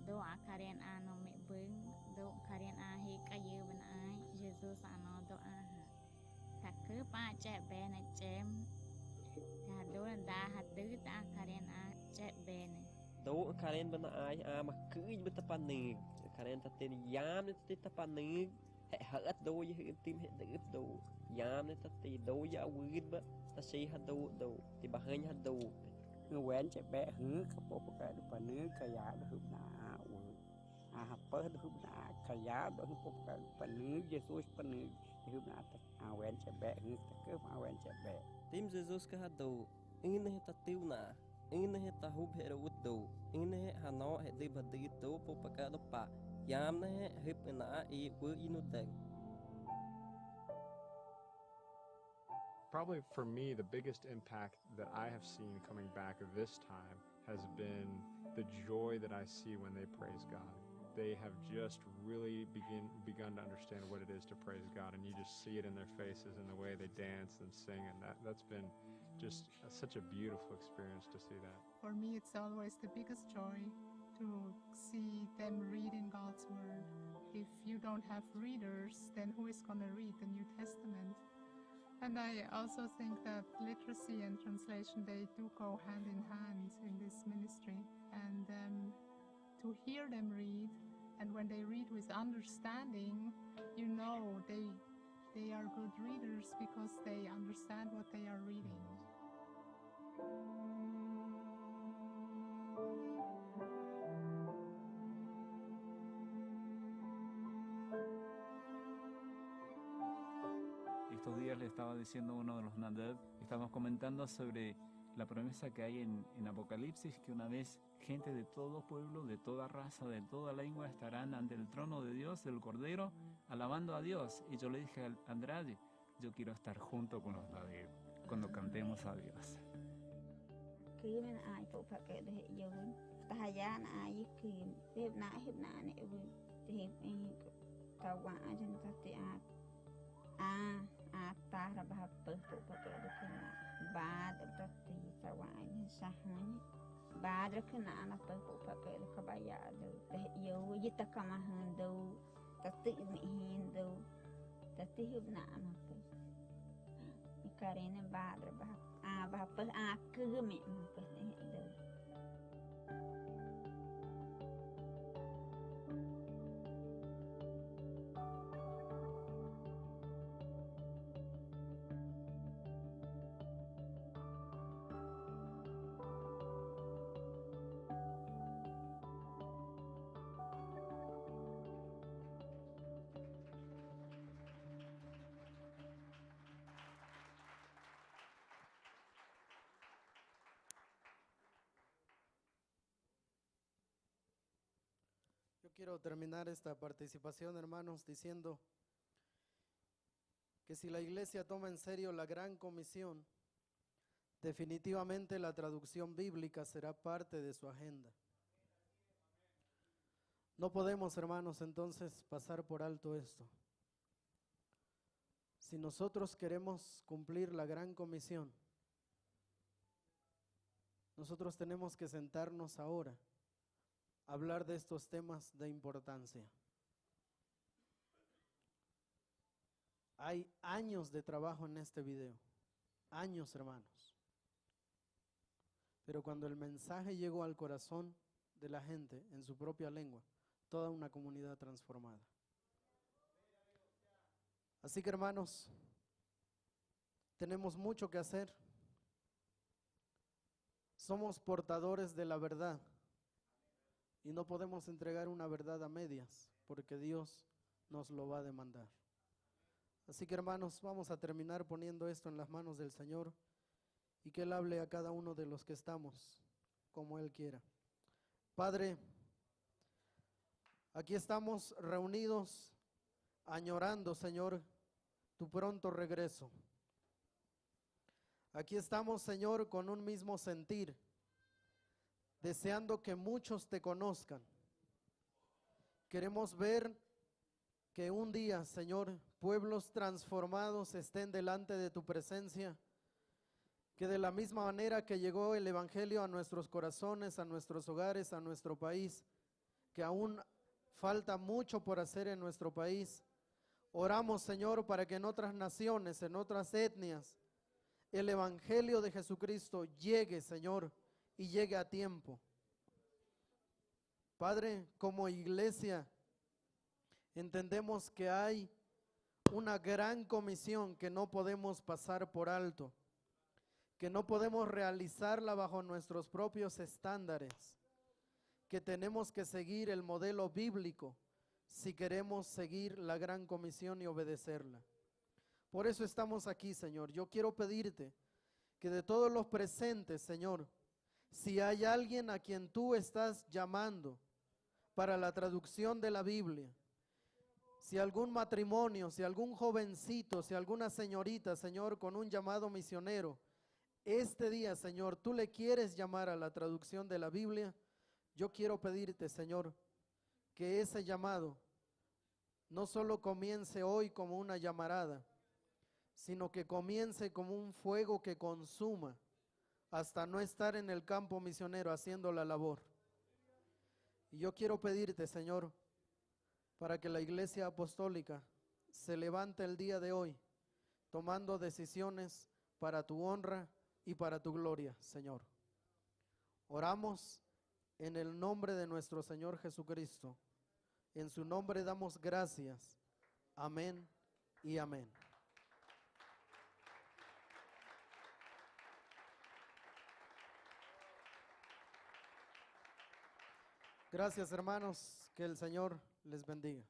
do kalian ano me beng do kalian ahi kayu ben ai Jesus ano do tak ke pa aja be na cem do da hadut kalian aja be ne do kalian ben ai mà cứ bên tapan ni kalian taten yam ni tapan ni hệ hết đôi với tim hệ tự đôi yam nên ta tì đôi với awit bớt ta si hết đôi thì bà hơi hết đôi người quen chạy bé hứ các bộ cái bà nước cái giá đó hụp nà hấp bớt hụp nà cái giá đó hụp cái bà nước Jesus bà nước hụp nà quen chạy bé hứ cái quen chạy bé tim Jesus cái hết đôi in này ta tiêu nà in này ta hụp hệ đôi đôi in này hà nó hệ đi bà đi đôi bộ cái đó bà yam này hụp nà i vừa inu đeng. Probably for me, the biggest impact that I have seen coming back this time has been the joy that I see when they praise God. They have just really begun to understand what it is to praise God, and you just see it in their faces and the way they dance and sing, and that's been just such a beautiful experience to see that. For me, it's always the biggest joy to see them reading God's Word. If you don't have readers, then who is going to read the New Testament? And I also think that literacy and translation, they do go hand in hand in this ministry. And to hear them read, and when they read with understanding, you know they are good readers because they understand what they are reading. Estos días le estaba diciendo a uno de los Nadab, estamos comentando sobre la promesa que hay en Apocalipsis, que una vez gente de todo pueblo, de toda raza, de toda lengua estarán ante el trono de Dios, del Cordero, alabando a Dios. Y yo le dije a Andrade, yo quiero estar junto con los David cuando cantemos a Dios. Cứ mình ai phụ phật cái để yêu ta gia na ai cứ hiệp na này vui thì hiệp ta qua chân ta thì ta ra bà phụ phật cái được na ba được ta thì ta qua nên sa hơn ba được na na phụ phật cái được ba ya được để yêu với ta kama hơn đâu ta tự mình hin đâu ta thì hiệp na mà cái này ba được ba cứ mẹ mà cái này đâu. Yo quiero terminar esta participación, hermanos, diciendo que si la iglesia toma en serio la gran comisión, definitivamente la traducción bíblica será parte de su agenda. No podemos, hermanos, entonces pasar por alto esto. Si nosotros queremos cumplir la gran comisión, nosotros tenemos que sentarnos ahora a hablar de estos temas de importancia. Hay años de trabajo en este video, años, hermanos. Pero cuando el mensaje llegó al corazón de la gente en su propia lengua, toda una comunidad transformada. Así que, hermanos, tenemos mucho que hacer. Somos portadores de la verdad y no podemos entregar una verdad a medias porque Dios nos lo va a demandar. Así que, hermanos, vamos a terminar poniendo esto en las manos del Señor y que Él hable a cada uno de los que estamos como Él quiera. Padre, aquí estamos reunidos añorando, Señor, tu pronto regreso. Aquí estamos, Señor, con un mismo sentir, deseando que muchos te conozcan. Queremos ver que un día, Señor, pueblos transformados estén delante de tu presencia, que de la misma manera que llegó el Evangelio a nuestros corazones, a nuestros hogares, a nuestro país, que aún falta mucho por hacer en nuestro país. Oramos, Señor, para que en otras naciones, en otras etnias, el Evangelio de Jesucristo llegue, Señor, y llegue a tiempo. Padre, como iglesia, entendemos que hay una gran comisión que no podemos pasar por alto, que no podemos realizarla bajo nuestros propios estándares, que tenemos que seguir el modelo bíblico si queremos seguir la gran comisión y obedecerla. Por eso estamos aquí, Señor. Yo quiero pedirte que de todos los presentes, Señor, si hay alguien a quien tú estás llamando para la traducción de la Biblia, si algún matrimonio, si algún jovencito, si alguna señorita, Señor, con un llamado misionero, este día, Señor, tú le quieres llamar a la traducción de la Biblia, yo quiero pedirte, Señor, que ese llamado no solo comience hoy como una llamarada, sino que comience como un fuego que consuma hasta no estar en el campo misionero haciendo la labor. Y yo quiero pedirte, Señor, para que la Iglesia Apostólica se levante el día de hoy, tomando decisiones para tu honra y para tu gloria, Señor. Oramos en el nombre de nuestro Señor Jesucristo. En su nombre damos gracias. Amén y amén. Gracias, hermanos, que el Señor les bendiga.